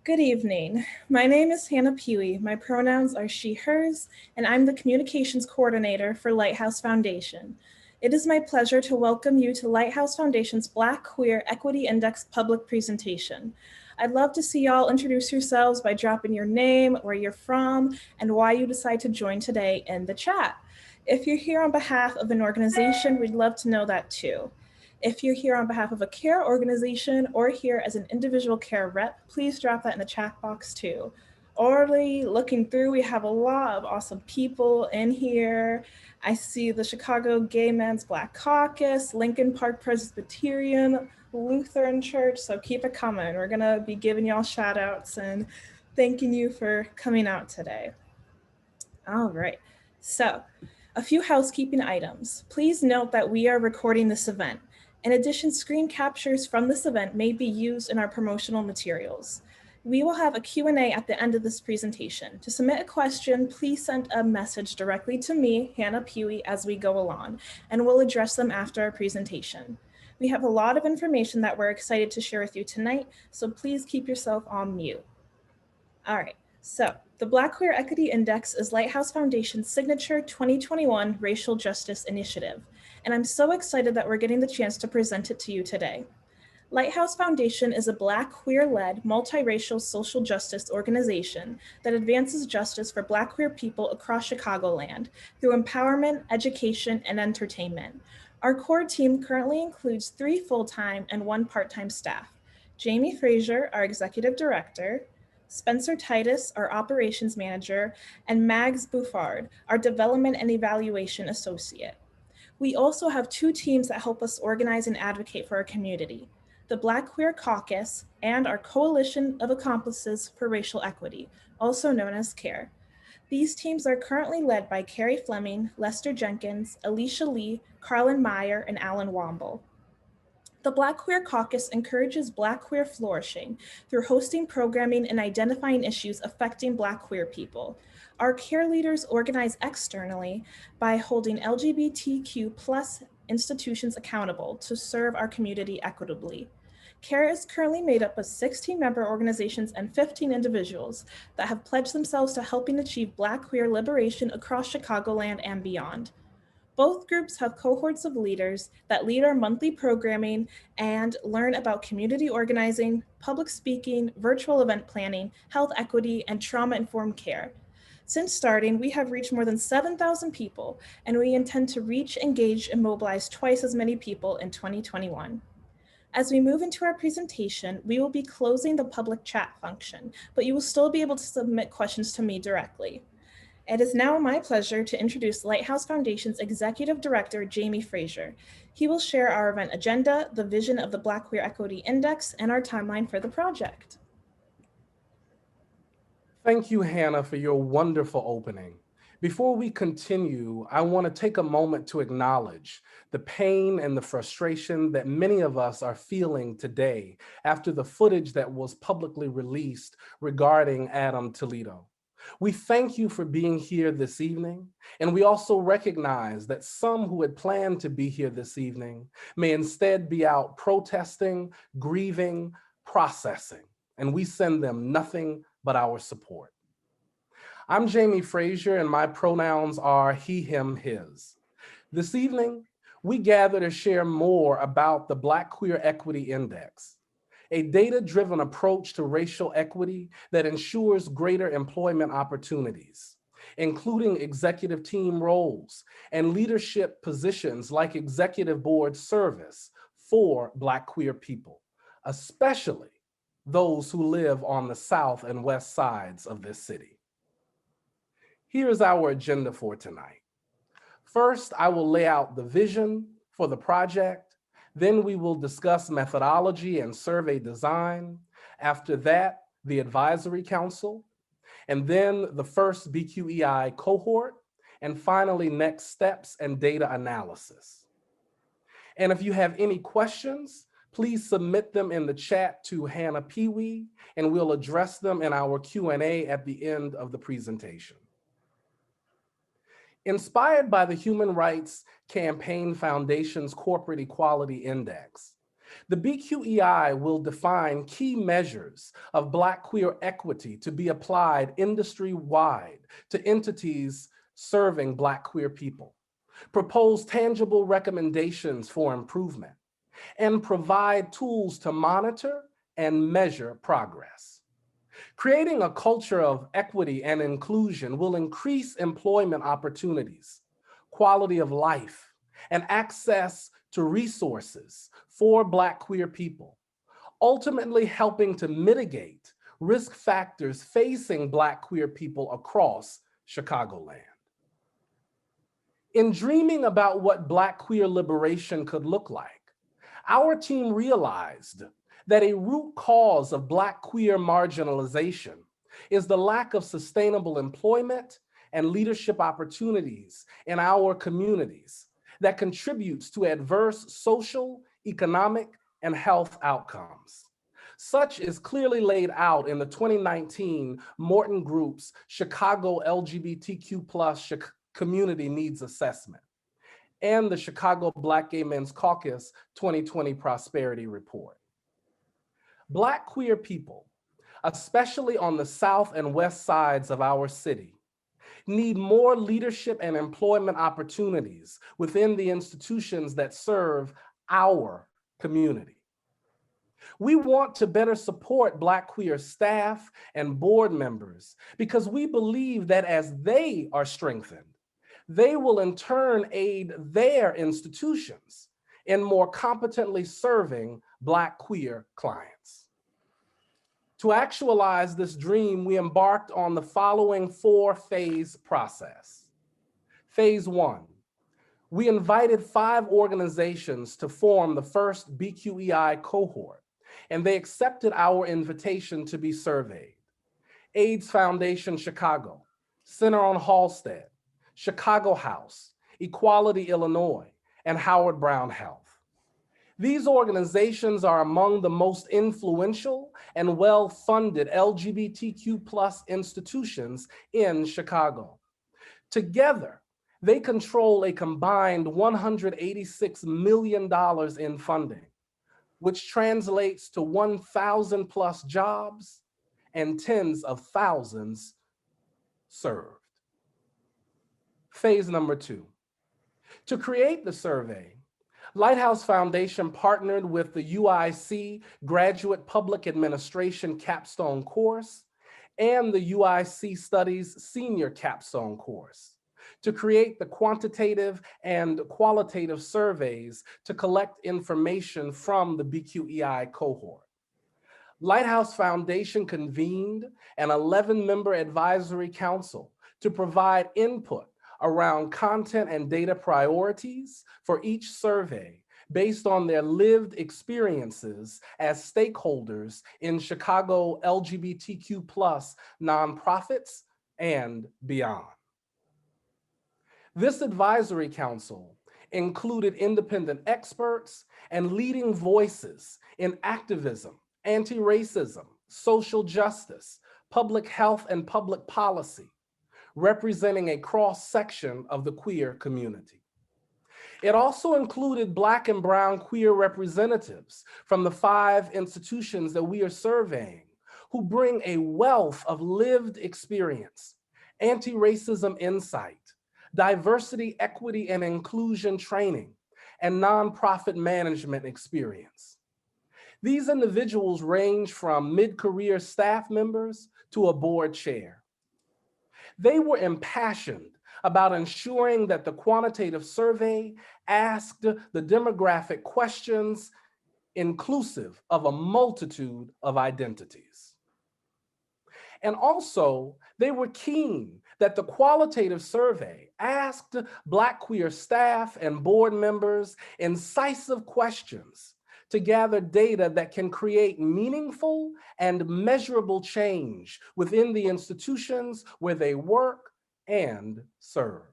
Good evening. My name is Hannah Pewee. My pronouns are she, hers, and I'm the communications coordinator for Lighthouse Foundation. It is my pleasure to welcome you to Lighthouse Foundation's Black Queer Equity Index public presentation. I'd love to see y'all introduce yourselves by dropping your name, where you're from, and why you decide to join today in the chat. If you're here on behalf of an organization, we'd love to know that too. If you're here on behalf of a care organization or here as an individual care rep, please drop that in the chat box too. Already looking through, we have a lot of awesome people in here. I see the Chicago Gay Men's Black Caucus, Lincoln Park Presbyterian, Lutheran Church, so keep it coming. We're gonna be giving y'all shout outs and thanking you for coming out today. All right, so a few housekeeping items. Please note that we are recording this event. In addition, screen captures from this event may be used in our promotional materials. We will have a Q&A at the end of this presentation. To submit a question, please send a message directly to me, Hannah Pewee, as we go along, and we'll address them after our presentation. We have a lot of information that we're excited to share with you tonight, so please keep yourself on mute. All right, so the Black Queer Equity Index is Lighthouse Foundation's signature 2021 racial justice initiative, and I'm so excited that we're getting the chance to present it to you today. Lighthouse Foundation is a Black, queer-led, multiracial social justice organization that advances justice for Black queer people across Chicagoland through empowerment, education, and entertainment. Our core team currently includes 3 full-time and 1 part-time staff. Jamie Frazier, our executive director, Spencer Titus, our operations manager, and Mags Buffard, our development and evaluation associate. We also have 2 teams that help us organize and advocate for our community, the Black Queer Caucus and our Coalition of Accomplices for Racial Equity, also known as CARE. These teams are currently led by Carrie Fleming, Lester Jenkins, Alicia Lee, Carlin Meyer, and Alan Womble. The Black Queer Caucus encourages Black queer flourishing through hosting programming and identifying issues affecting Black queer people. Our care leaders organize externally by holding LGBTQ plus institutions accountable to serve our community equitably. CARE is currently made up of 16 member organizations and 15 individuals that have pledged themselves to helping achieve Black queer liberation across Chicagoland and beyond. Both groups have cohorts of leaders that lead our monthly programming and learn about community organizing, public speaking, virtual event planning, health equity, and trauma-informed care. Since starting, we have reached more than 7,000 people, and we intend to reach, engage, and mobilize twice as many people in 2021. As we move into our presentation, we will be closing the public chat function, but you will still be able to submit questions to me directly. It is now my pleasure to introduce Lighthouse Foundation's Executive Director, Jamie Frazier. He will share our event agenda, the vision of the Black Queer Equity Index, and our timeline for the project. Thank you, Hannah, for your wonderful opening. Before we continue, I want to take a moment to acknowledge the pain and the frustration that many of us are feeling today after the footage that was publicly released regarding Adam Toledo. We thank you for being here this evening, and we also recognize that some who had planned to be here this evening may instead be out protesting, grieving, processing, and we send them nothing but our support. I'm Jamie Frazier, and my pronouns are he, him, his. This evening, we gather to share more about the Black Queer Equity Index, a data-driven approach to racial equity that ensures greater employment opportunities, including executive team roles and leadership positions like executive board service for Black queer people, especially those who live on the south and west sides of this city. Here's our agenda for tonight. First, I will lay out the vision for the project. Then we will discuss methodology and survey design. After that, the advisory council, and then the first BQEI cohort, and finally, next steps and data analysis. And if you have any questions, please submit them in the chat to Hannah Pewee, and we'll address them in our Q&A at the end of the presentation. Inspired by the Human Rights Campaign Foundation's Corporate Equality Index, The BQEI will define key measures of Black queer equity to be applied industry-wide to entities serving Black queer people, propose tangible recommendations for improvement, and provide tools to monitor and measure progress. Creating a culture of equity and inclusion will increase employment opportunities, quality of life, and access to resources for Black queer people, ultimately helping to mitigate risk factors facing Black queer people across Chicagoland. In dreaming about what Black queer liberation could look like, our team realized that a root cause of Black queer marginalization is the lack of sustainable employment and leadership opportunities in our communities that contributes to adverse social, economic, and health outcomes. Such is clearly laid out in the 2019 Morton Group's Chicago LGBTQ+ Community Needs Assessment and the Chicago Black Gay Men's Caucus 2020 Prosperity Report. Black queer people, especially on the south and west sides of our city, need more leadership and employment opportunities within the institutions that serve our community. We want to better support Black queer staff and board members because we believe that as they are strengthened, they will in turn aid their institutions in more competently serving Black queer clients. To actualize this dream, we embarked on the following 4-phase process. Phase 1, we invited 5 organizations to form the first BQEI cohort, and they accepted our invitation to be surveyed. AIDS Foundation Chicago, Center on Halsted, Chicago House, Equality Illinois, and Howard Brown Health. These organizations are among the most influential and well-funded LGBTQ+ institutions in Chicago. Together, they control a combined $186 million in funding, which translates to 1,000+ jobs and tens of thousands served. Phase number 2. To create the survey, Lighthouse Foundation partnered with the UIC Graduate Public Administration Capstone Course and the UIC Studies Senior Capstone Course to create the quantitative and qualitative surveys to collect information from the BQEI cohort. Lighthouse Foundation convened an 11-member advisory council to provide input around content and data priorities for each survey based on their lived experiences as stakeholders in Chicago LGBTQ+ nonprofits and beyond. This advisory council included independent experts and leading voices in activism, anti-racism, social justice, public health, and public policy, representing a cross-section of the queer community. It also included Black and Brown queer representatives from the 5 institutions that we are surveying, who bring a wealth of lived experience, anti-racism insight, diversity, equity, and inclusion training, and nonprofit management experience. These individuals range from mid-career staff members to a board chair. They were impassioned about ensuring that the quantitative survey asked the demographic questions inclusive of a multitude of identities. And also, they were keen that the qualitative survey asked Black queer staff and board members incisive questions to gather data that can create meaningful and measurable change within the institutions where they work and serve.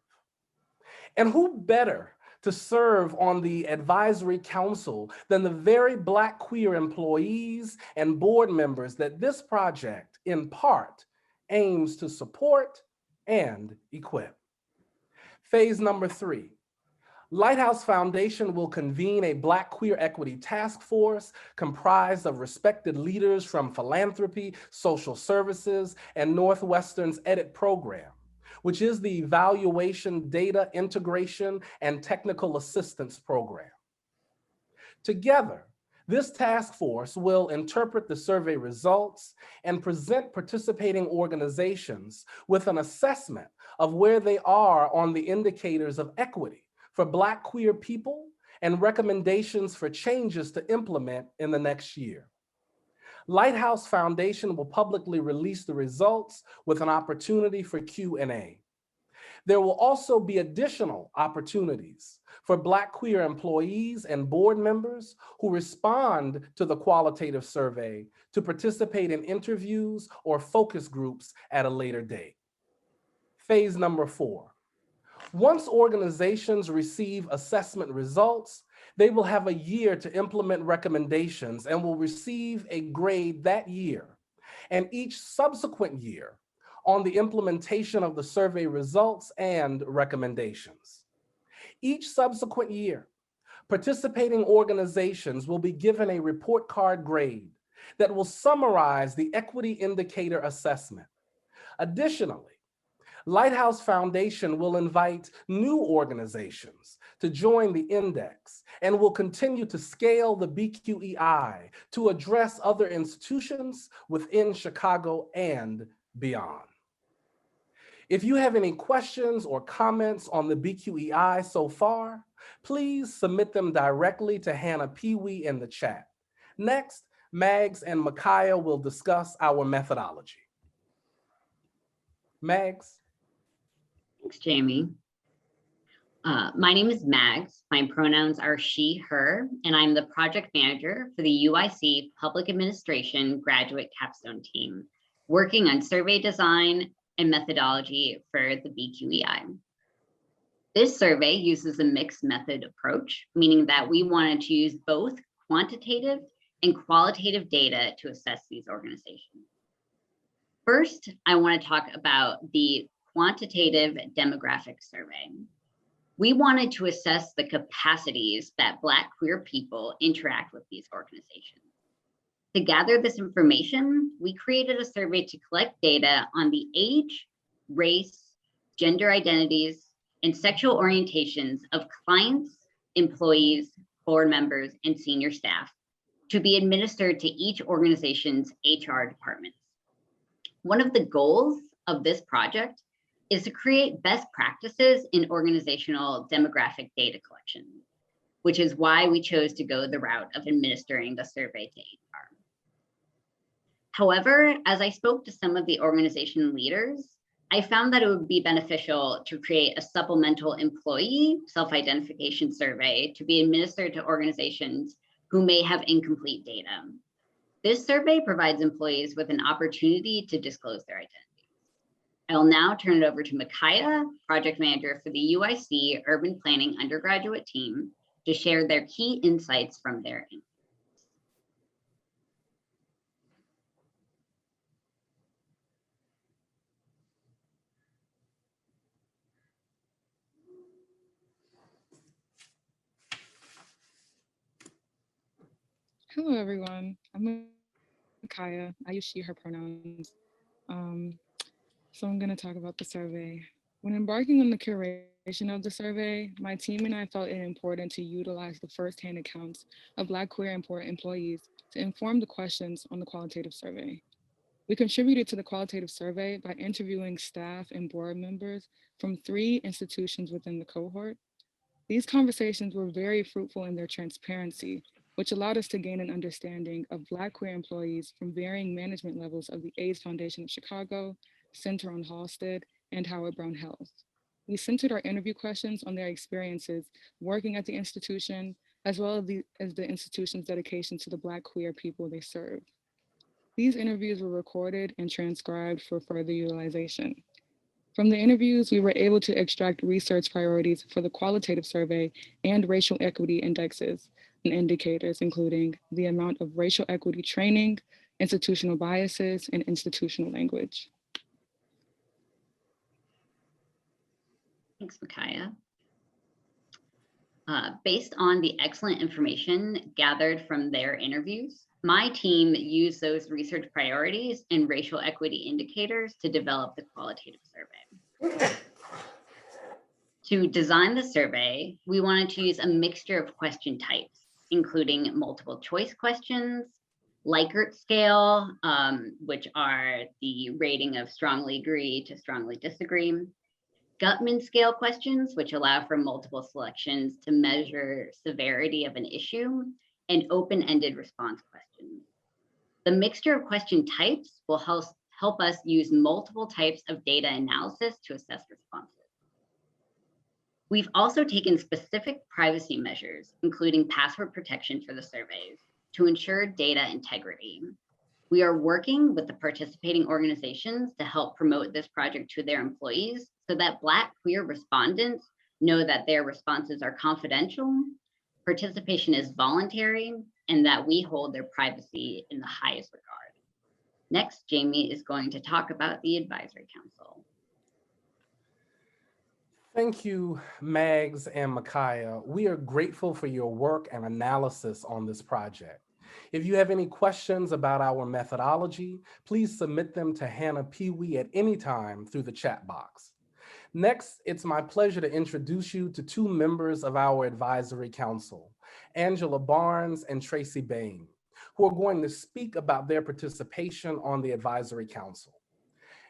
And who better to serve on the advisory council than the very Black queer employees and board members that this project, in part, aims to support and equip. Phase number 3. Lighthouse Foundation will convene a Black Queer Equity Task Force comprised of respected leaders from philanthropy, social services, and Northwestern's EDIT program, which is the Evaluation, Data Integration, and Technical Assistance Program. Together, this task force will interpret the survey results and present participating organizations with an assessment of where they are on the indicators of equity for Black queer people and recommendations for changes to implement in the next year. Lighthouse Foundation will publicly release the results with an opportunity for Q&A. There will also be additional opportunities for Black queer employees and board members who respond to the qualitative survey to participate in interviews or focus groups at a later date. Phase number 4. Once organizations receive assessment results, they will have a year to implement recommendations and will receive a grade that year, and each subsequent year on the implementation of the survey results and recommendations. Each subsequent year, participating organizations will be given a report card grade that will summarize the equity indicator assessment. Additionally, Lighthouse Foundation will invite new organizations to join the index and will continue to scale the BQEI to address other institutions within Chicago and beyond. If you have any questions or comments on the BQEI so far, please submit them directly to Hannah Peewee in the chat. Next, Mags and Micaiah will discuss our methodology. Mags. Thanks, Jamie. My name is Mags. My pronouns are she, her, and I'm the project manager for the UIC Public Administration Graduate Capstone Team, working on survey design and methodology for the BQEI. This survey uses a mixed method approach, meaning that we wanted to use both quantitative and qualitative data to assess these organizations. First, I want to talk about the quantitative demographic survey. We wanted to assess the capacities that Black queer people interact with these organizations. To gather this information, we created a survey to collect data on the age, race, gender identities, and sexual orientations of clients, employees, board members, and senior staff to be administered to each organization's HR departments. One of the goals of this project is to create best practices in organizational demographic data collection, which is why we chose to go the route of administering the survey to HR. However, as I spoke to some of the organization leaders, I found that it would be beneficial to create a supplemental employee self-identification survey to be administered to organizations who may have incomplete data. This survey provides employees with an opportunity to disclose their identity. I'll now turn it over to Micaiah, project manager for the UIC Urban Planning undergraduate team, to share their key insights from their interviews. Hello, everyone. I'm Micaiah. I use she, her pronouns. So I'm going to talk about the survey. When embarking on the curation of the survey, my team and I felt it important to utilize the firsthand accounts of Black queer employees to inform the questions on the qualitative survey. We contributed to the qualitative survey by interviewing staff and board members from 3 institutions within the cohort. These conversations were very fruitful in their transparency, which allowed us to gain an understanding of Black queer employees from varying management levels of the AIDS Foundation of Chicago, Center on Halsted, and Howard Brown Health. We centered our interview questions on their experiences working at the institution, as well as the institution's dedication to the Black queer people they serve. These interviews were recorded and transcribed for further utilization. From the interviews, we were able to extract research priorities for the qualitative survey and racial equity indexes and indicators, including the amount of racial equity training, institutional biases, and institutional language. Thanks, Micaiah. Based on the excellent information gathered from their interviews, my team used those research priorities and racial equity indicators to develop the qualitative survey. To design the survey, we wanted to use a mixture of question types, including multiple choice questions, Likert scale, which are the rating of strongly agree to strongly disagree, Gutman scale questions, which allow for multiple selections to measure severity of an issue, and open-ended response questions. The mixture of question types will help us use multiple types of data analysis to assess responses. We've also taken specific privacy measures, including password protection for the surveys, to ensure data integrity. We are working with the participating organizations to help promote this project to their employees so that Black queer respondents know that their responses are confidential, participation is voluntary, and that we hold their privacy in the highest regard. Next, Jamie is going to talk about the Advisory Council. Thank you, Mags and Micaiah. We are grateful for your work and analysis on this project. If you have any questions about our methodology, please submit them to Hannah Peewee at any time through the chat box. Next, it's my pleasure to introduce you to two members of our Advisory Council, Angela Barnes and Tracy Bain, who are going to speak about their participation on the Advisory Council.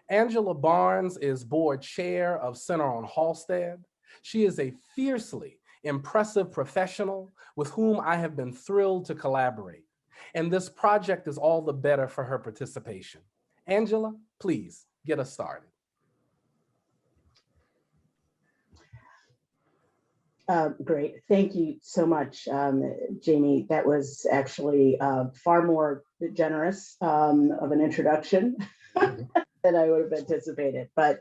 Angela Barnes is board chair of Center on Halsted. She is a fiercely impressive professional with whom I have been thrilled to collaborate. And this project is all the better for her participation. Angela, please get us started. Great, thank you so much, Jamie. That was actually far more generous of an introduction than I would have anticipated. But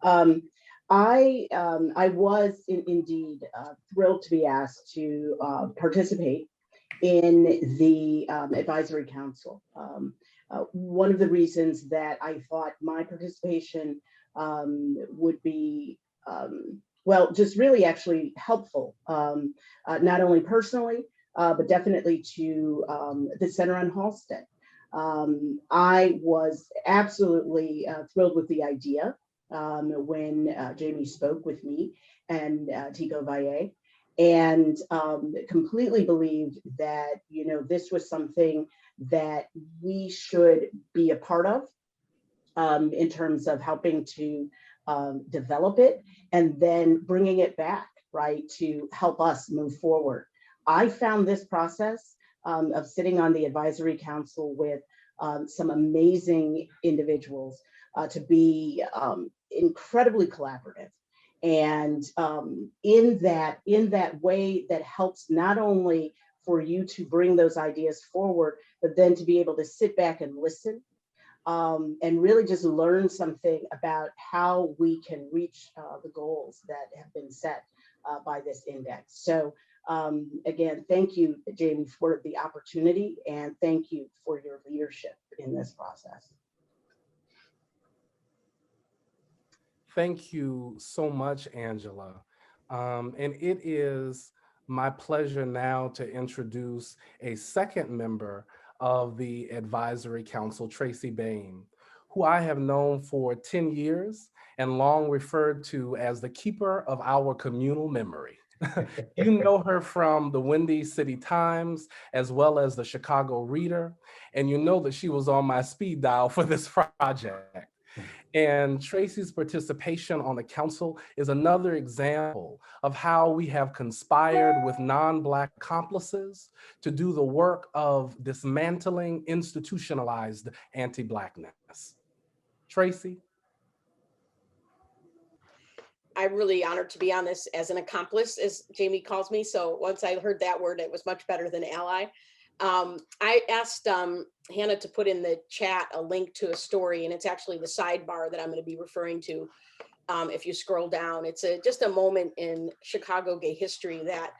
I was indeed thrilled to be asked to participate in the Advisory Council. One of the reasons that I thought my participation would be well, just really actually helpful, not only personally, but definitely to the Center on Halsted. I was absolutely thrilled with the idea when Jamie spoke with me and Tico Valle, and completely believed that, you know, this was something that we should be a part of in terms of helping to develop it and then bringing it back, right, to help us move forward. I found this process of sitting on the Advisory Council with some amazing individuals to be incredibly collaborative. And in that way that helps not only for you to bring those ideas forward, but then to be able to sit back and listen and really just learn something about how we can reach the goals that have been set by this index. So again, thank you, Jamie, for the opportunity, and thank you for your leadership in this process. Thank you so much, Angela. And it is my pleasure now to introduce a second member of the Advisory Council, Tracy Bain, who I have known for 10 years and long referred to as the keeper of our communal memory. You know her from the Windy City Times, as well as the Chicago Reader, and you know that she was on my speed dial for this project. And Tracy's participation on the council is another example of how we have conspired with non-Black accomplices to do the work of dismantling institutionalized anti-Blackness. Tracy? I'm really honored to be on this as an accomplice, as Jamie calls me. So once I heard that word, it was much better than ally. I asked Hannah to put in the chat a link to a story, and it's actually the sidebar that I'm going to be referring to. If you scroll down, it's just a moment in Chicago gay history that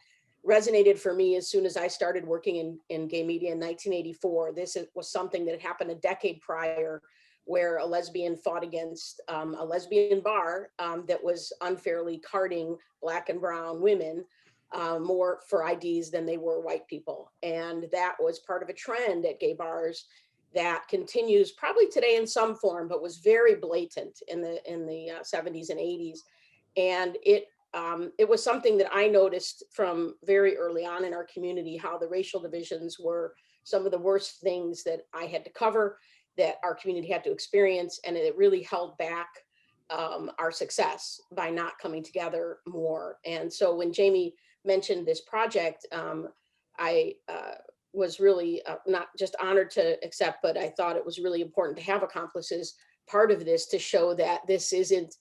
resonated for me as soon as I started working in gay media in 1984. This was something that happened a decade prior, where a lesbian fought against a lesbian bar that was unfairly carding Black and brown women. more for IDs than they were white people. And that was part of a trend at gay bars that continues probably today in some form, but was very blatant in the 70s and 80s. And it was something that I noticed from very early on in our community, how the racial divisions were some of the worst things that I had to cover, that our community had to experience, and it really held back our success by not coming together more. And so when Jamie mentioned this project, I was really not just honored to accept, but I thought it was really important to have accomplices part of this to show that this isn't,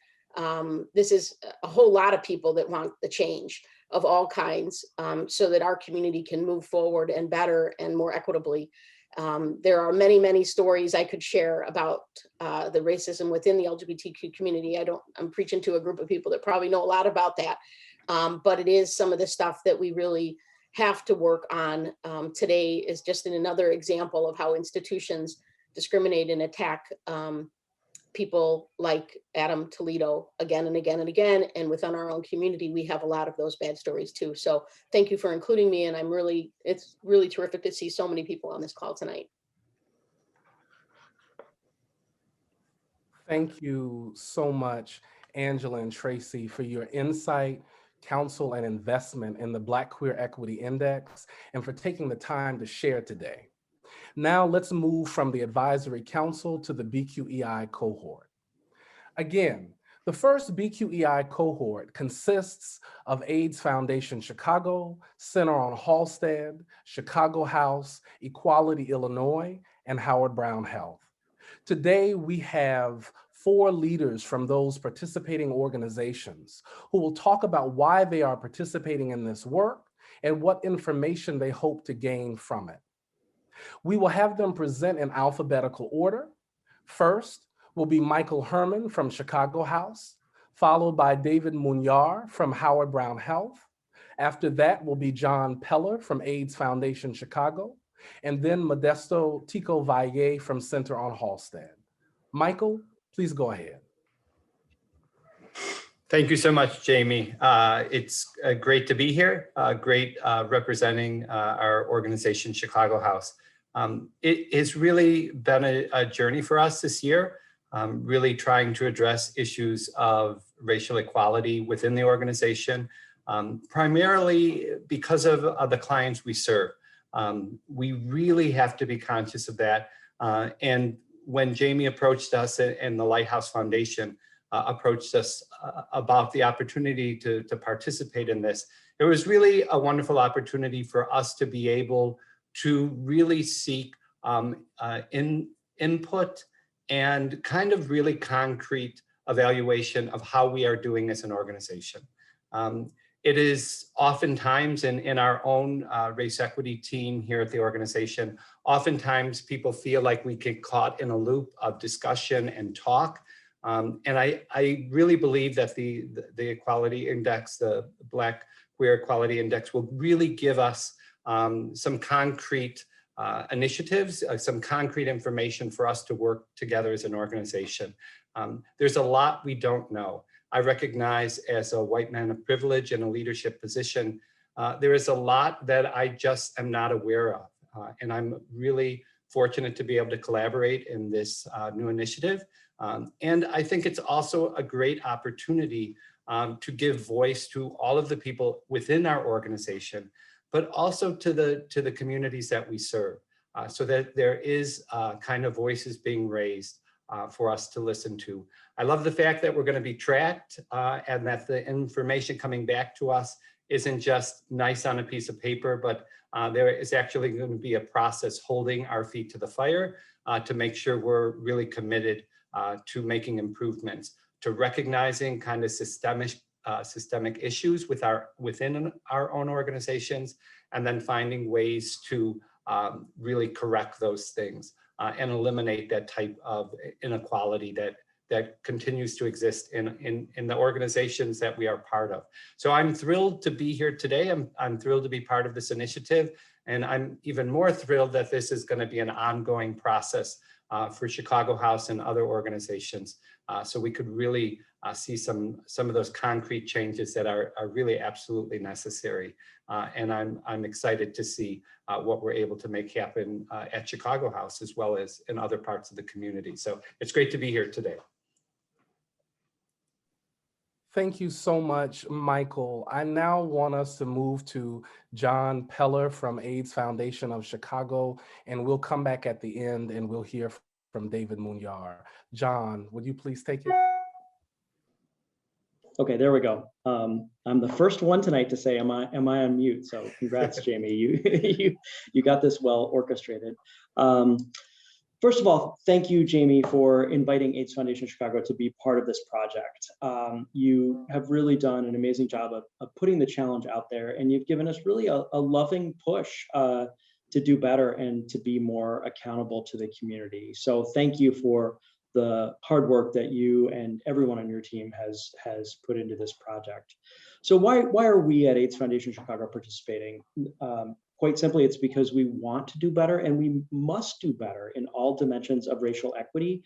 this is a whole lot of people that want the change of all kinds, so that our community can move forward and better and more equitably. There are many, many stories I could share about the racism within the LGBTQ community. I'm preaching to a group of people that probably know a lot about that, but it is some of the stuff that we really have to work on. Today is just another example of how institutions discriminate and attack people like Adam Toledo again and again and again. And within our own community, we have a lot of those bad stories too. So thank you for including me. And it's really terrific to see so many people on this call tonight. Thank you so much, Angela and Tracy, for your insight, counsel, and investment in the Black Queer Equity Index, and for taking the time to share today. Now let's move from the Advisory Council to the BQEI cohort. Again, the first BQEI cohort consists of AIDS Foundation Chicago, Center on Halsted, Chicago House, Equality Illinois, and Howard Brown Health. Today, we have 4 leaders from those participating organizations who will talk about why they are participating in this work and what information they hope to gain from it. We will have them present in alphabetical order. First will be Michael Herman from Chicago House, followed by David Munyar from Howard Brown Health. After that will be John Peller from AIDS Foundation Chicago, and then Modesto Tico Valle from Center on Halsted. Michael, please go ahead. Thank you so much, Jamie. It's great to be here, great representing our organization, Chicago House. It has really been a journey for us this year, really trying to address issues of racial equality within the organization, primarily because of the clients we serve. We really have to be conscious of that. And when Jamie approached us and the Lighthouse Foundation approached us about the opportunity to participate in this, it was really a wonderful opportunity for us to be able to really seek input and kind of really concrete evaluation of how we are doing as an organization. It is oftentimes in our own race equity team here at the organization, oftentimes people feel like we get caught in a loop of discussion and talk. And I really believe that the Equality Index, the Black Queer Equality Index, will really give us some concrete initiatives, some concrete information for us to work together as an organization. There's a lot we don't know. I recognize as a white man of privilege in a leadership position, there is a lot that I just am not aware of. And I'm really fortunate to be able to collaborate in this new initiative. And I think it's also a great opportunity to give voice to all of the people within our organization, but also to the communities that we serve, so that there is kind of voices being raised for us to listen to. I love the fact that we're going to be tracked and that the information coming back to us isn't just nice on a piece of paper, but there is actually going to be a process holding our feet to the fire to make sure we're really committed to making improvements, to recognizing kind of systemic issues within our own organizations, and then finding ways to really correct those things and eliminate that type of inequality that continues to exist in the organizations that we are part of. So I'm thrilled to be here today. I'm thrilled to be part of this initiative. And I'm even more thrilled that this is going to be an ongoing process for Chicago House and other organizations. So we could really see some of those concrete changes that are really absolutely necessary. And I'm excited to see what we're able to make happen at Chicago House as well as in other parts of the community. So it's great to be here today. Thank you so much, Michael. I now want us to move to John Peller from AIDS Foundation of Chicago, and we'll come back at the end and we'll hear from David Munyar. John, would you please take it? Okay, there we go. I'm the first one tonight to say, am I on mute? So congrats, Jamie. You got this well orchestrated. First of all, thank you, Jamie, for inviting AIDS Foundation Chicago to be part of this project. You have really done an amazing job of putting the challenge out there, and you've given us really a loving push to do better and to be more accountable to the community. So thank you for the hard work that you and everyone on your team has put into this project. So why are we at AIDS Foundation Chicago participating? Quite simply, it's because we want to do better, and we must do better in all dimensions of racial equity,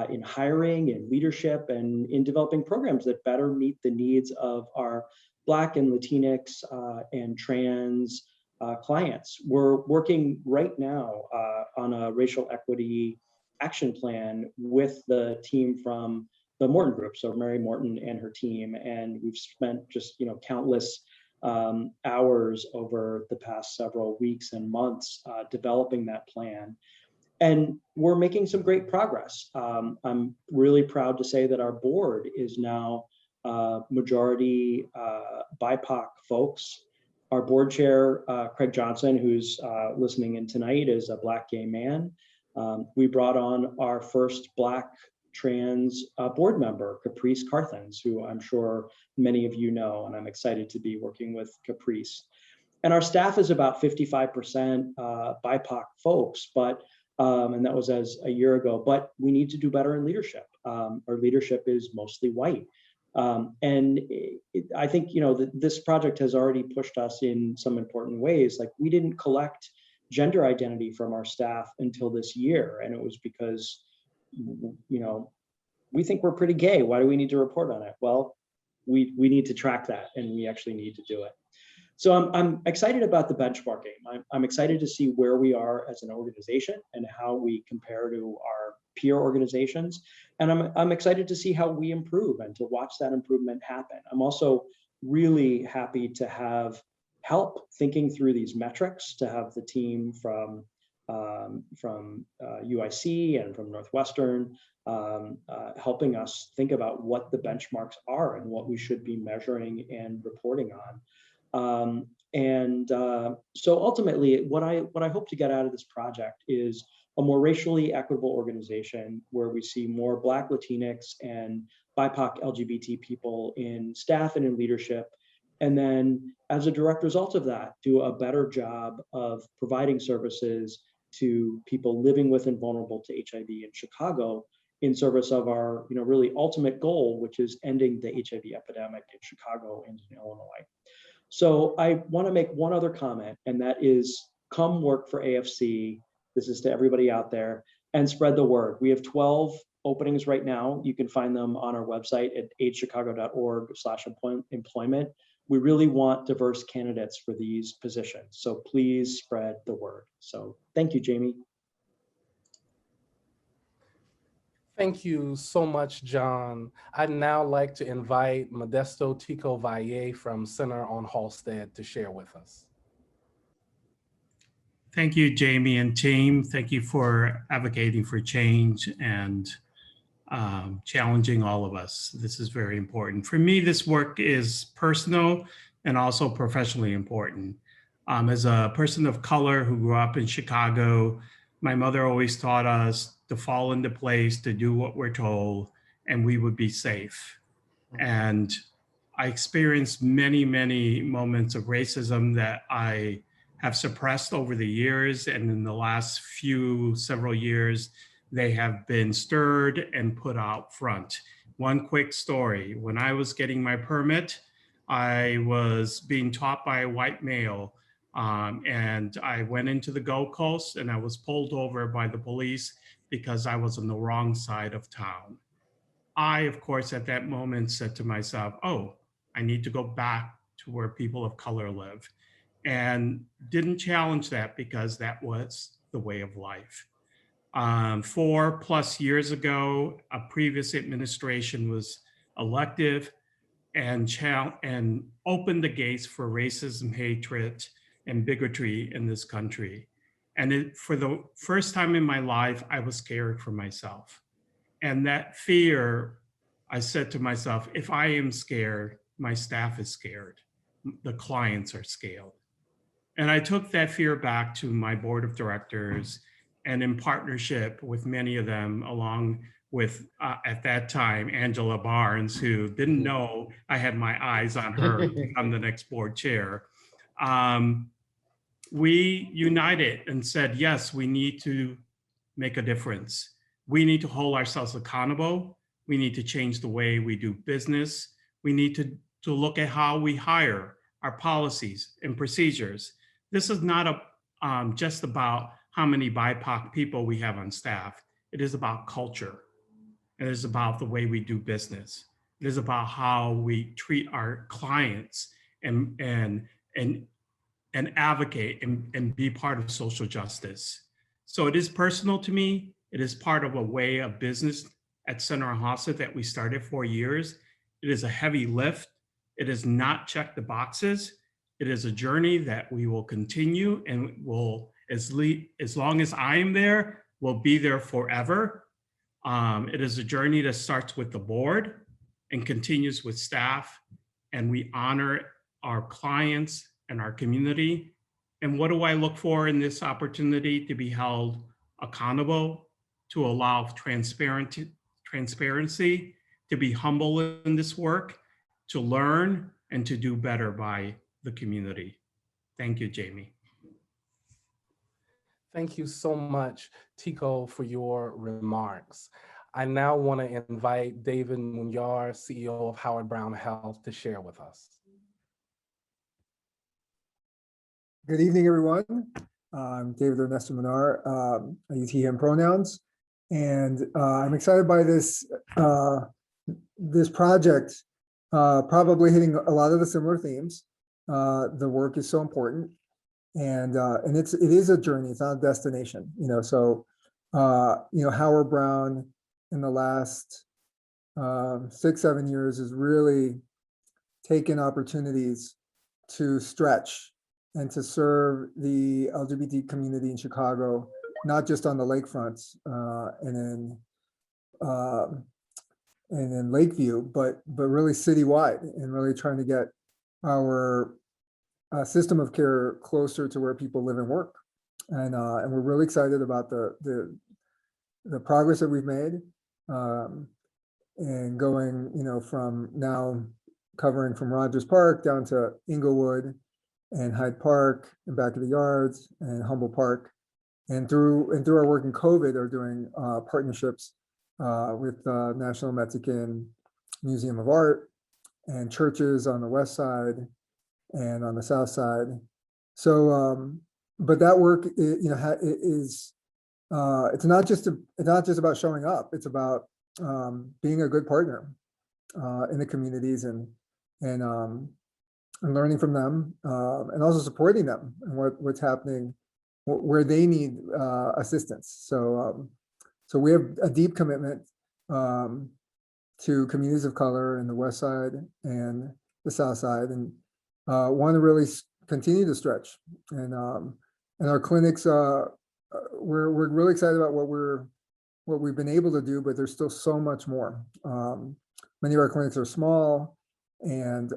in hiring, in leadership, and in developing programs that better meet the needs of our Black and Latinx and trans clients. We're working right now on a racial equity action plan with the team from the Morton Group, so Mary Morton and her team, and we've spent just countless hours over the past several weeks and months developing that plan. And we're making some great progress. I'm really proud to say that our board is now majority BIPOC folks. Our board chair, Craig Johnson, who's listening in tonight, is a Black gay man. We brought on our first Black trans board member, Caprice Carthens, who I'm sure many of you know, and I'm excited to be working with Caprice. And our staff is about 55% BIPOC folks, but and that was as a year ago, but we need to do better in leadership. Our leadership is mostly white. I think, this project has already pushed us in some important ways. Like, we didn't collect gender identity from our staff until this year. And it was because, we think we're pretty gay. Why do we need to report on it? Well, we need to track that, and we actually need to do it. So I'm excited about the benchmarking. I'm excited to see where we are as an organization and how we compare to our peer organizations. And I'm excited to see how we improve and to watch that improvement happen. I'm also really happy to have help thinking through these metrics, to have the team from UIC and from Northwestern helping us think about what the benchmarks are and what we should be measuring and reporting on. So ultimately, what I hope to get out of this project is a more racially equitable organization where we see more Black, Latinx, and BIPOC LGBT people in staff and in leadership. And then as a direct result of that, do a better job of providing services to people living with and vulnerable to HIV in Chicago in service of our really ultimate goal, which is ending the HIV epidemic in Chicago and in Illinois. So I want to make one other comment, and that is, come work for AFC. This is to everybody out there, and spread the word. We have 12 openings right now. You can find them on our website at aidschicago.org/employment. We really want diverse candidates for these positions. So please spread the word. So thank you, Jamie. Thank you so much, John. I'd now like to invite Modesto Tico Valle from Center on Halsted to share with us. Thank you, Jamie and team. Thank you for advocating for change and challenging all of us. This is very important. For me, this work is personal and also professionally important. As a person of color who grew up in Chicago, my mother always taught us to fall into place, to do what we're told, and we would be safe. And I experienced many, many moments of racism that I have suppressed over the years. And in the last several years, they have been stirred and put out front. One quick story: when I was getting my permit, I was being taught by a white male And I went into the Gold Coast and I was pulled over by the police because I was on the wrong side of town. I, of course, at that moment said to myself, oh, I need to go back to where people of color live, and didn't challenge that because that was the way of life. 4+ years ago, a previous administration was elected and opened the gates for racism, hatred, and bigotry in this country. And for the first time in my life, I was scared for myself. And that fear, I said to myself, if I am scared, my staff is scared. The clients are scared. And I took that fear back to my board of directors, and in partnership with many of them, along with, at that time, Angela Barnes, who didn't know I had my eyes on her to become the next board chair. We united and said, yes, we need to make a difference. We need to hold ourselves accountable. We need to change the way we do business. We need to look at how we hire, our policies and procedures. This is not just about how many BIPOC people we have on staff. It is about culture. It is about the way we do business. It is about how we treat our clients and advocate and be part of social justice. So it is personal to me. It is part of a way of business at Center on Halsted that we started 4 years. It is a heavy lift. It is not check the boxes. It is a journey that we will continue and will, as long as I am there, will be there forever. It is a journey that starts with the board and continues with staff, and we honor our clients and our community. And what do I look for in this opportunity? To be held accountable, to allow transparency, to be humble in this work, to learn, and to do better by the community. Thank you, Jamie. Thank you so much, Tico, for your remarks. I now want to invite David Munyar, CEO of Howard Brown Health, to share with us. Good evening, everyone. I'm David Ernesto Munar. I use he, him pronouns. And I'm excited by this, this project, probably hitting a lot of the similar themes. The work is so important. And it is a journey, it's not a destination, you know. So, you know, Howard Brown in the last 6-7 years has really taken opportunities to stretch and to serve the LGBT community in Chicago, not just on the lakefronts and in Lakeview, but really citywide, and really trying to get our system of care closer to where people live and work. And we're really excited about the progress that we've made, and going, you know, from now covering from Rogers Park down to Inglewood and Hyde Park and back of the yards and Humboldt Park, and through our work in COVID are doing partnerships with National Mexican Museum of Art and churches on the west side and on the south side. So, but that work, you know, is it's not just about showing up. It's about being a good partner in the communities and learning from them, and also supporting them and what's happening, where they need assistance. So, so we have a deep commitment to communities of color in the west side and the south side, and want to really continue to stretch. And our clinics, we're really excited about what we've been able to do, but there's still so much more. Many of our clinics are small, and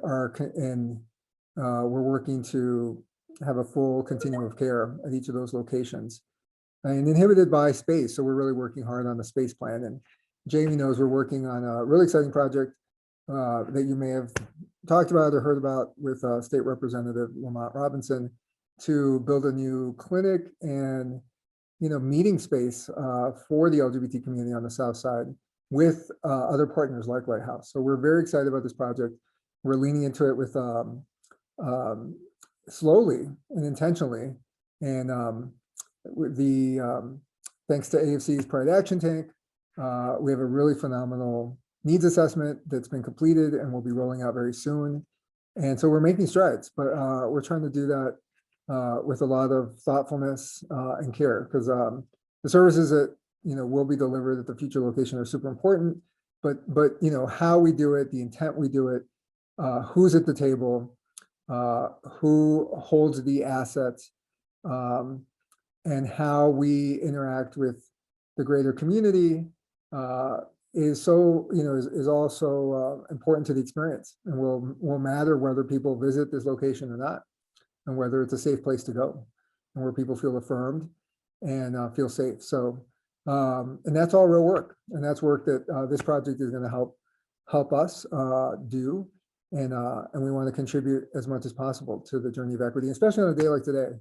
we're working to have a full continuum of care at each of those locations, and inhibited by space. So we're really working hard on the space plan. And Jamie knows we're working on a really exciting project that you may have talked about or heard about with State Representative Lamont Robinson, to build a new clinic and, you know, meeting space for the LGBT community on the south side with other partners like Lighthouse. So we're very excited about this project. We're leaning into it with slowly and intentionally. And with thanks to AFC's Pride Action Tank, we have a really phenomenal needs assessment that's been completed and will be rolling out very soon. And so we're making strides, but we're trying to do that with a lot of thoughtfulness and care, because the services that will be delivered at the future location are super important. But how we do it, the intent we do it, who's at the table, who holds the assets, and how we interact with the greater community is so is also important to the experience, and will matter whether people visit this location or not, and whether it's a safe place to go, and where people feel affirmed and feel safe. So and that's all real work, and that's work that this project is going to help us do, and we want to contribute as much as possible to the journey of equity, especially on a day like today,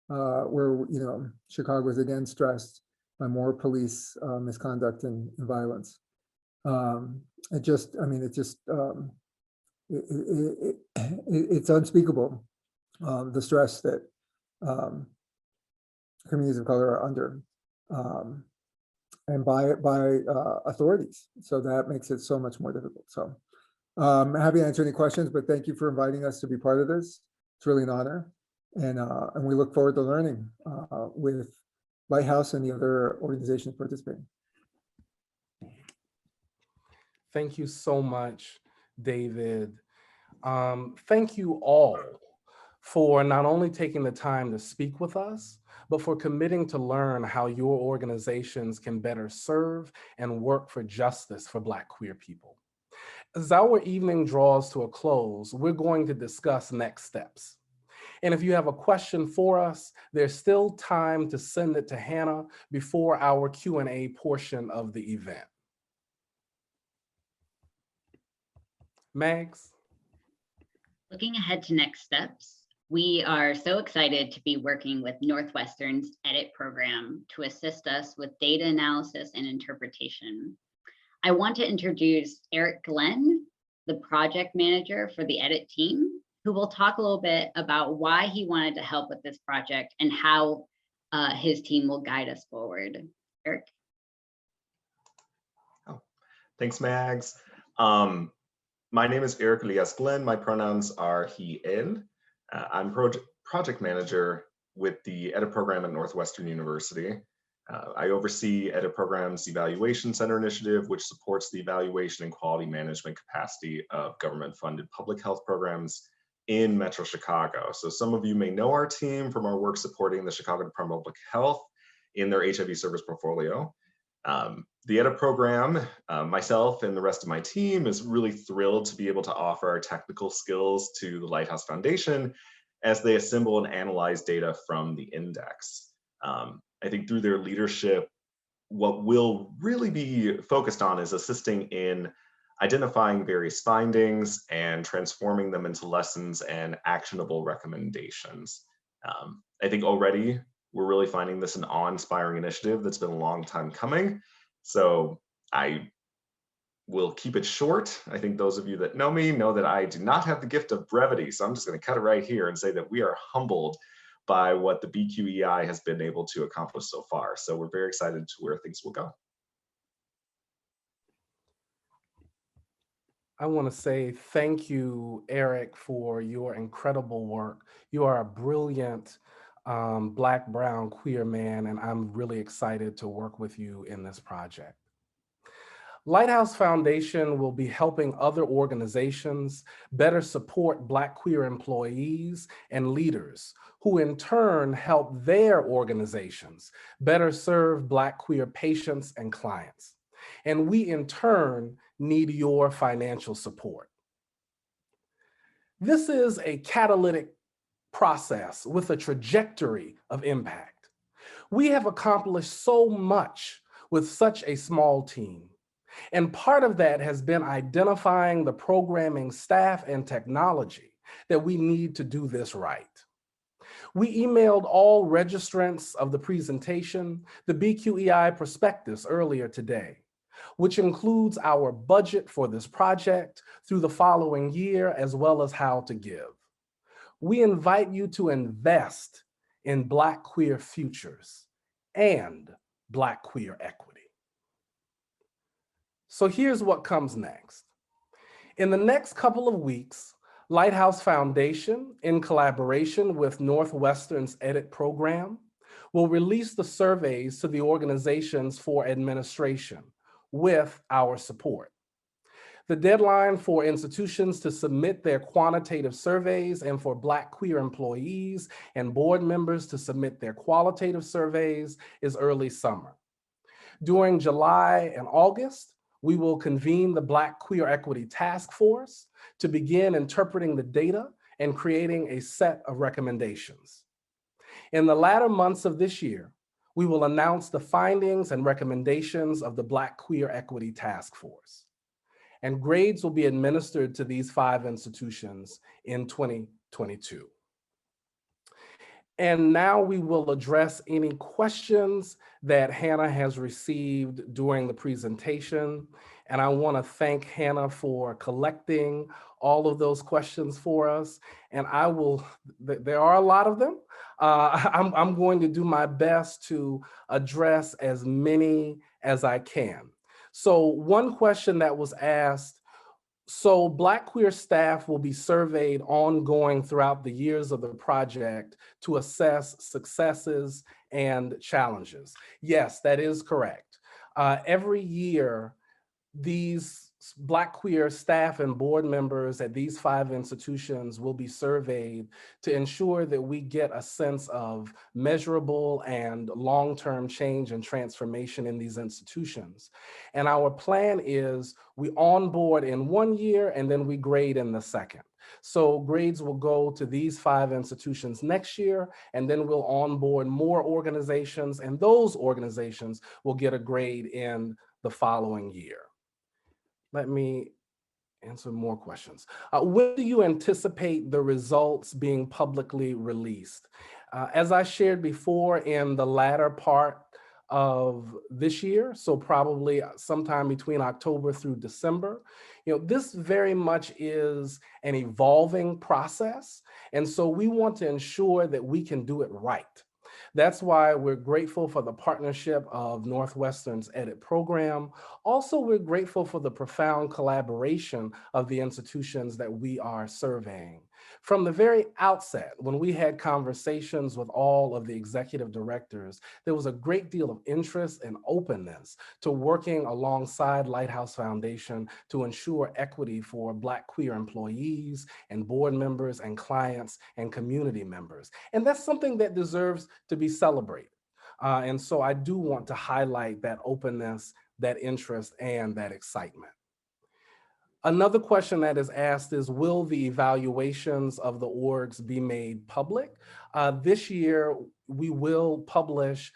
where Chicago is again stressed by more police misconduct and violence. It's unspeakable, the stress that communities of color are under, and by authorities. So that makes it so much more difficult. So I'm happy to answer any questions, but thank you for inviting us to be part of this. It's really an honor, and we look forward to learning with Lighthouse and the other organizations participating. Thank you so much, David. Thank you all for not only taking the time to speak with us, but for committing to learn how your organizations can better serve and work for justice for Black queer people. As our evening draws to a close, we're going to discuss next steps. And if you have a question for us, there's still time to send it to Hannah before our Q&A portion of the event. Mags? Looking ahead to next steps, we are so excited to be working with Northwestern's EDIT program to assist us with data analysis and interpretation. I want to introduce Eric Glenn, the project manager for the EDIT team, who will talk a little bit about why he wanted to help with this project and how his team will guide us forward. Eric? Oh, thanks, Mags. My name is Eric Elias Glenn. My pronouns are he, him. I'm project manager with the EDIT program at Northwestern University. I oversee EDIT program's Evaluation Center initiative, which supports the evaluation and quality management capacity of government-funded public health programs in Metro Chicago. So some of you may know our team from our work supporting the Chicago Department of Public Health in their HIV service portfolio. The EDIT program, myself and the rest of my team is really thrilled to be able to offer our technical skills to the Lighthouse Foundation as they assemble and analyze data from the index. I think through their leadership, what we'll really be focused on is assisting in identifying various findings and transforming them into lessons and actionable recommendations. I think already we're really finding this an awe-inspiring initiative that's been a long time coming. So I will keep it short. I think those of you that know me know that I do not have the gift of brevity. So I'm just going to cut it right here and say that we are humbled by what the BQEI has been able to accomplish so far. So we're very excited to where things will go. I want to say thank you, Eric, for your incredible work. You are a brilliant Black, brown, queer man, and I'm really excited to work with you in this project. Lighthouse Foundation will be helping other organizations better support Black queer employees and leaders, who in turn help their organizations better serve Black queer patients and clients. And we in turn need your financial support. This is a catalytic process with a trajectory of impact. We have accomplished so much with such a small team. And part of that has been identifying the programming staff and technology that we need to do this right. We emailed all registrants of the presentation the BQEI prospectus earlier today, which includes our budget for this project through the following year, as well as how to give. we invite you to invest in Black queer futures and Black queer equity. So here's what comes next. In the next couple of weeks, Lighthouse Foundation, in collaboration with Northwestern's EDIT program, will release the surveys to the organizations for administration with our support. The deadline for institutions to submit their quantitative surveys and for Black queer employees and board members to submit their qualitative surveys is early summer. During July and August, we will convene the Black Queer Equity Task Force to begin interpreting the data and creating a set of recommendations. In the latter months of this year, we will announce the findings and recommendations of the Black Queer Equity Task Force. And grades will be administered to these 5 institutions in 2022. And now we will address any questions that Hannah has received during the presentation. And I want to thank Hannah for collecting all of those questions for us. And I will, there are a lot of them. I'm going to do my best to address as many as I can. So one question that was asked, so Black queer staff will be surveyed ongoing throughout the years of the project to assess successes and challenges. Yes, that is correct. Every year, these Black queer staff and board members at these 5 institutions will be surveyed to ensure that we get a sense of measurable and long-term change and transformation in these institutions. And our plan is we onboard in 1 year and then we grade in the second. So grades will go to these 5 institutions next year, and then we'll onboard more organizations, and those organizations will get a grade in the following year. Let me answer more questions. When do you anticipate the results being publicly released? As I shared before, in the latter part of this year, so probably sometime between October through December. This very much is an evolving process. And so we want to ensure that we can do it right. That's why we're grateful for the partnership of Northwestern's EDIT program. Also, we're grateful for the profound collaboration of the institutions that we are surveying. From the very outset, when we had conversations with all of the executive directors, there was a great deal of interest and openness to working alongside Lighthouse Foundation to ensure equity for Black queer employees and board members and clients and community members. And that's something that deserves to be celebrated. And so I do want to highlight that openness, that interest, and that excitement. Another question that is asked is, will the evaluations of the orgs be made public? This year, we will publish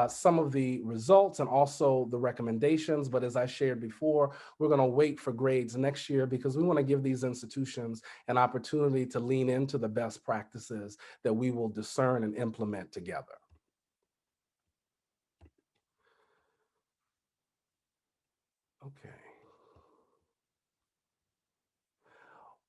some of the results and also the recommendations, but as I shared before, we're going to wait for grades next year because we want to give these institutions an opportunity to lean into the best practices that we will discern and implement together. Okay.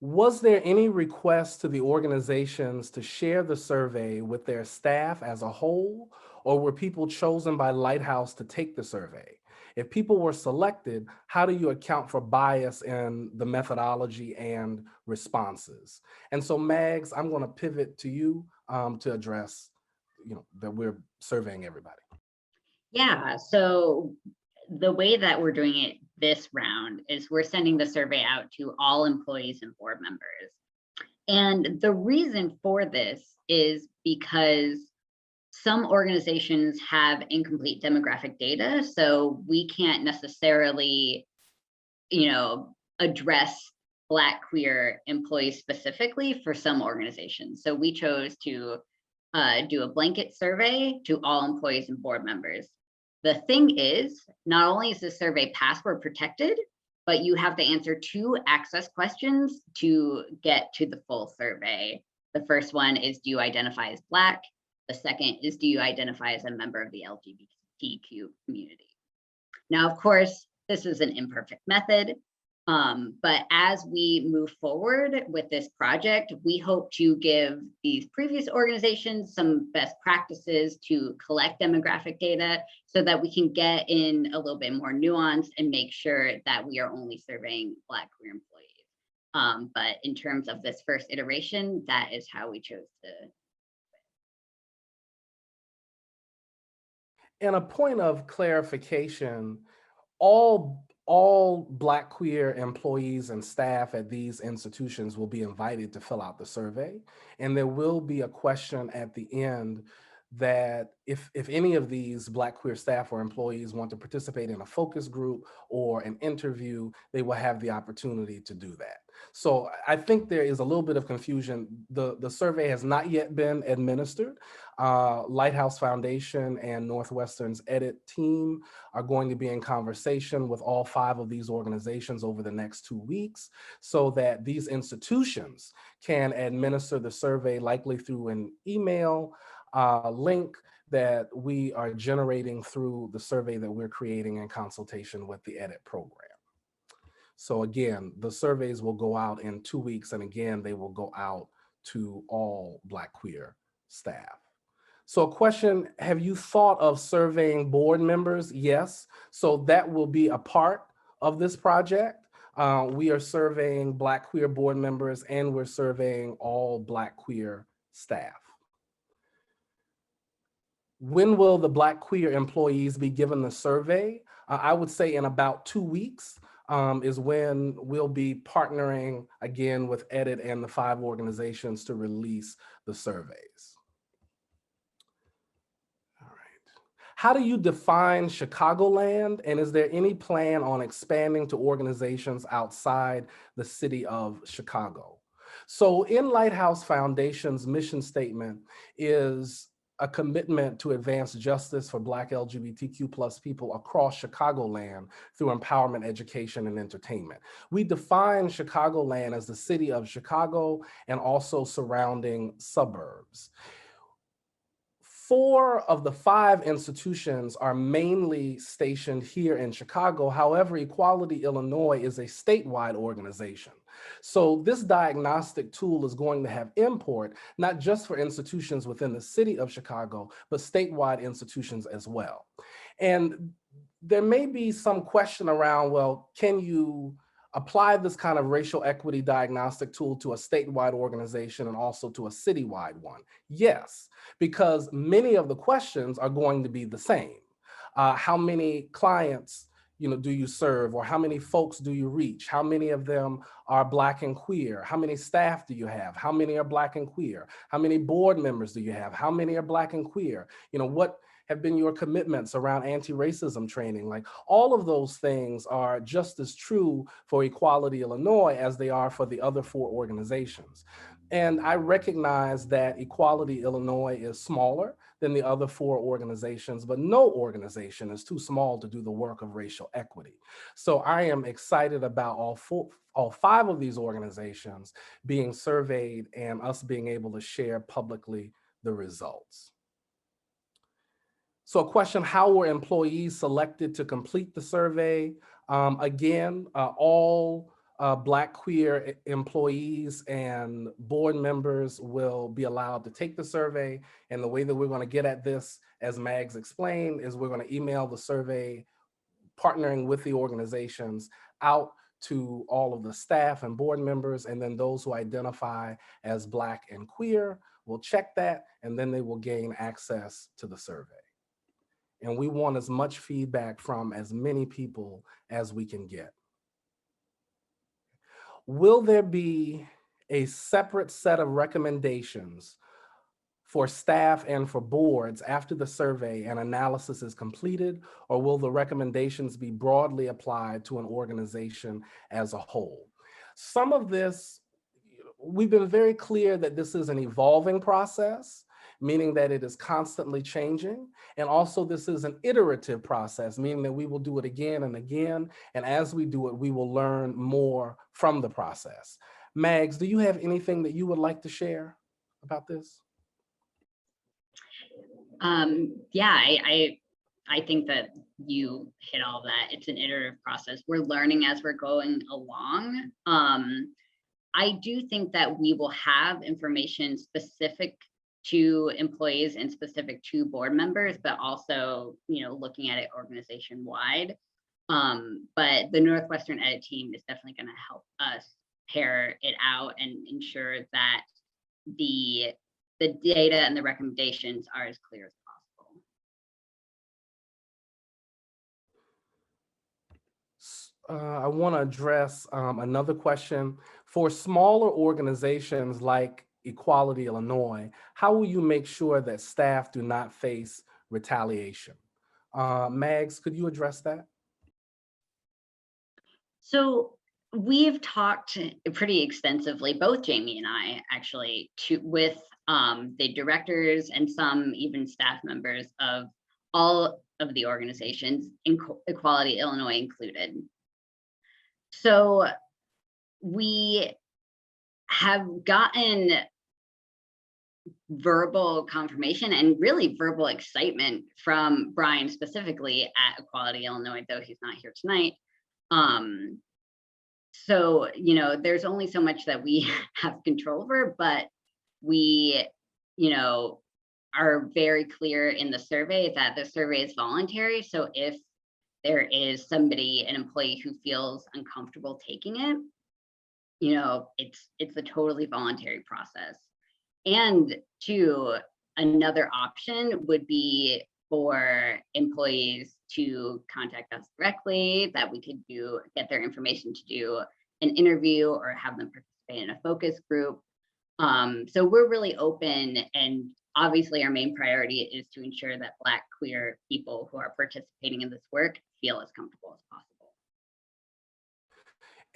Was there any request to the organizations to share the survey with their staff as a whole, or were people chosen by Lighthouse to take the survey? If people were selected, how do you account for bias in the methodology and responses? And so Mags, I'm going to pivot to you to address, that we're surveying everybody. Yeah, so the way that we're doing it this round is we're sending the survey out to all employees and board members. And the reason for this is because some organizations have incomplete demographic data, so we can't necessarily, address Black queer employees specifically for some organizations. So we chose to do a blanket survey to all employees and board members. The thing is, not only is this survey password protected, but you have to answer 2 access questions to get to the full survey. The first one is, do you identify as Black? The second is, do you identify as a member of the LGBTQ community? Now, of course, this is an imperfect method. But as we move forward with this project, we hope to give these previous organizations some best practices to collect demographic data so that we can get in a little bit more nuance and make sure that we are only surveying Black queer employees. But in terms of this first iteration, that is how we chose to. And a point of clarification, all Black queer employees and staff at these institutions will be invited to fill out the survey. And there will be a question at the end that if any of these Black queer staff or employees want to participate in a focus group or an interview, they will have the opportunity to do that. So I think there is a little bit of confusion. The survey has not yet been administered. Lighthouse Foundation and Northwestern's edit team are going to be in conversation with all 5 of these organizations over the next 2 weeks so that these institutions can administer the survey likely through an email link that we are generating through the survey that we're creating in consultation with the edit program. So again, the surveys will go out in 2 weeks, and again, they will go out to all Black queer staff. So a question, have you thought of surveying board members? Yes, so that will be a part of this project. We are surveying Black queer board members and we're surveying all Black queer staff. When will the Black queer employees be given the survey? I would say in about 2 weeks is when we'll be partnering again with Edit and the 5 organizations to release the surveys. All right. How do you define Chicagoland? And is there any plan on expanding to organizations outside the city of Chicago? So in Lighthouse Foundation's mission statement is a commitment to advance justice for Black LGBTQ+ people across Chicagoland through empowerment, education, and entertainment. We define Chicagoland as the city of Chicago and also surrounding suburbs. 4 of the 5 institutions are mainly stationed here in Chicago. However, Equality Illinois is a statewide organization. So this diagnostic tool is going to have import, not just for institutions within the city of Chicago, but statewide institutions as well. And there may be some question around, well, can you apply this kind of racial equity diagnostic tool to a statewide organization and also to a citywide one? Yes, because many of the questions are going to be the same. How many clients do you serve, or how many folks do you reach? How many of them are Black and queer? How many staff do you have? How many are Black and queer? How many board members do you have? How many are Black and queer? What have been your commitments around anti-racism training? Like, all of those things are just as true for Equality Illinois as they are for the other 4 organizations. And I recognize that Equality Illinois is smaller than the other 4 organizations, but no organization is too small to do the work of racial equity. So I am excited about all 5 of these organizations being surveyed and us being able to share publicly the results. So a question, how were employees selected to complete the survey? Again, all Black queer employees and board members will be allowed to take the survey. And the way that we're going to get at this, as Mags explained, is we're going to email the survey, partnering with the organizations, out to all of the staff and board members, and then those who identify as Black and queer will check that, and then they will gain access to the survey. And we want as much feedback from as many people as we can get. Will there be a separate set of recommendations for staff and for boards after the survey and analysis is completed, or will the recommendations be broadly applied to an organization as a whole? Some of this, we've been very clear that this is an evolving process, meaning that it is constantly changing. And also this is an iterative process, meaning that we will do it again and again. And as we do it, we will learn more from the process. Mags, do you have anything that you would like to share about this? Yeah, I think that you hit all that. It's an iterative process. We're learning as we're going along. I do think that we will have information specific to employees and specific to board members, but also, looking at it organization wide. But the Northwestern Edit team is definitely going to help us pair it out and ensure that the data and the recommendations are as clear as possible. I want to address another question. For smaller organizations like Equality Illinois, how will you make sure that staff do not face retaliation? Mags, could you address that? So we've talked pretty extensively, both Jamie and I actually, with the directors and some even staff members of all of the organizations, Equality Illinois included. So we have gotten verbal confirmation and really verbal excitement from Brian specifically at Equality Illinois, though he's not here tonight. So, there's only so much that we have control over, but we, are very clear in the survey that the survey is voluntary. So if there is somebody, an employee who feels uncomfortable taking it, it's a totally voluntary process. And two, another option would be for employees to contact us directly, that we could get their information to do an interview or have them participate in a focus group. So we're really open, and obviously our main priority is to ensure that Black queer people who are participating in this work feel as comfortable as possible.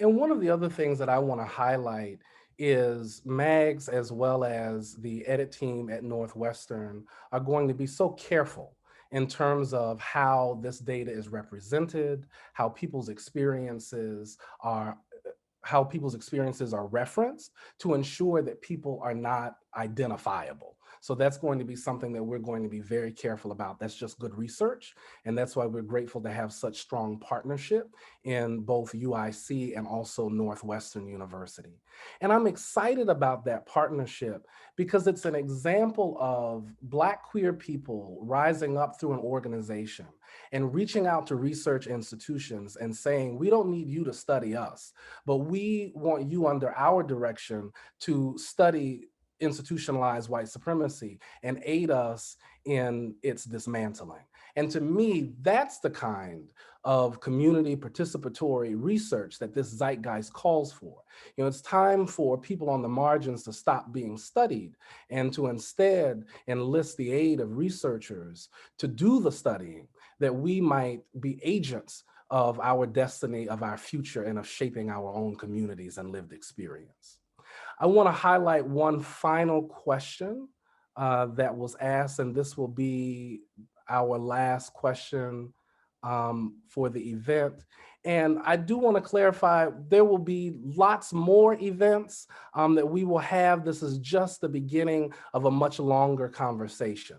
And one of the other things that I want to highlight is Mags, as well as the edit team at Northwestern, are going to be so careful in terms of how this data is represented, how people's experiences are referenced, to ensure that people are not identifiable. So that's going to be something that we're going to be very careful about. That's just good research. And that's why we're grateful to have such strong partnership in both UIC and also Northwestern University. And I'm excited about that partnership because it's an example of Black queer people rising up through an organization and reaching out to research institutions and saying, we don't need you to study us, but we want you under our direction to study institutionalized white supremacy and aid us in its dismantling. And to me, that's the kind of community participatory research that this zeitgeist calls for. It's time for people on the margins to stop being studied and to instead enlist the aid of researchers to do the studying, that we might be agents of our destiny, of our future, and of shaping our own communities and lived experience. I want to highlight one final question that was asked, and this will be our last question for the event. And I do want to clarify, there will be lots more events that we will have. This is just the beginning of a much longer conversation.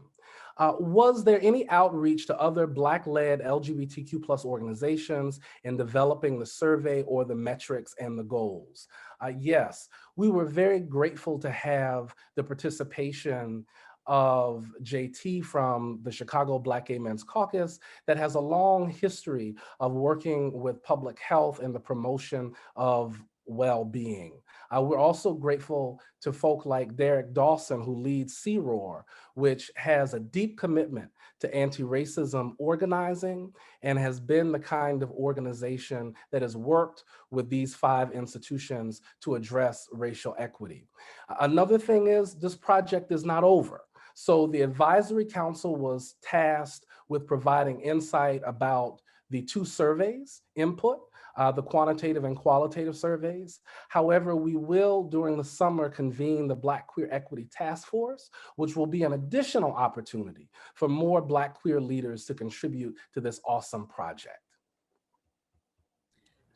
Was there any outreach to other Black-led LGBTQ+ organizations in developing the survey or the metrics and the goals? Yes, we were very grateful to have the participation of JT from the Chicago Black Gay Men's Caucus that has a long history of working with public health and the promotion of well-being. We're also grateful to folk like Derek Dawson, who leads CROAR, which has a deep commitment to anti-racism organizing and has been the kind of organization that has worked with these 5 institutions to address racial equity. Another thing is, this project is not over. So the advisory council was tasked with providing insight about the 2 surveys input, the quantitative and qualitative surveys. However, we will, during the summer, convene the Black Queer Equity Task Force, which will be an additional opportunity for more Black queer leaders to contribute to this awesome project.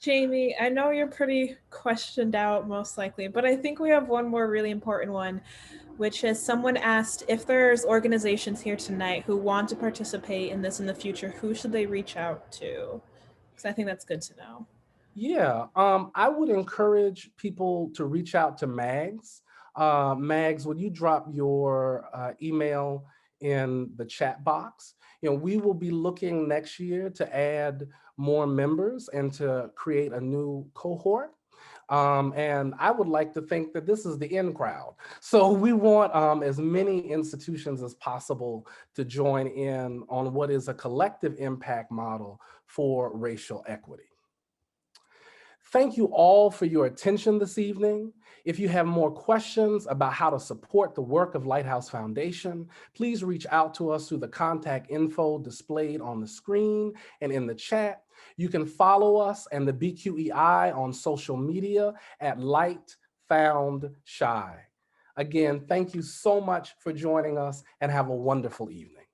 Jamie, I know you're pretty questioned out most likely, but I think we have one more really important one, which is someone asked if there's organizations here tonight who want to participate in this in the future, who should they reach out to? Because I think that's good to know. Yeah, I would encourage people to reach out to Mags. Mags, would you drop your email in the chat box? We will be looking next year to add more members and to create a new cohort. And I would like to think that this is the in crowd. So we want as many institutions as possible to join in on what is a collective impact model for racial equity. Thank you all for your attention this evening. If you have more questions about how to support the work of Lighthouse Foundation, please reach out to us through the contact info displayed on the screen and in the chat. You can follow us and the BQEI on social media at LightFoundShy. Again, thank you so much for joining us and have a wonderful evening.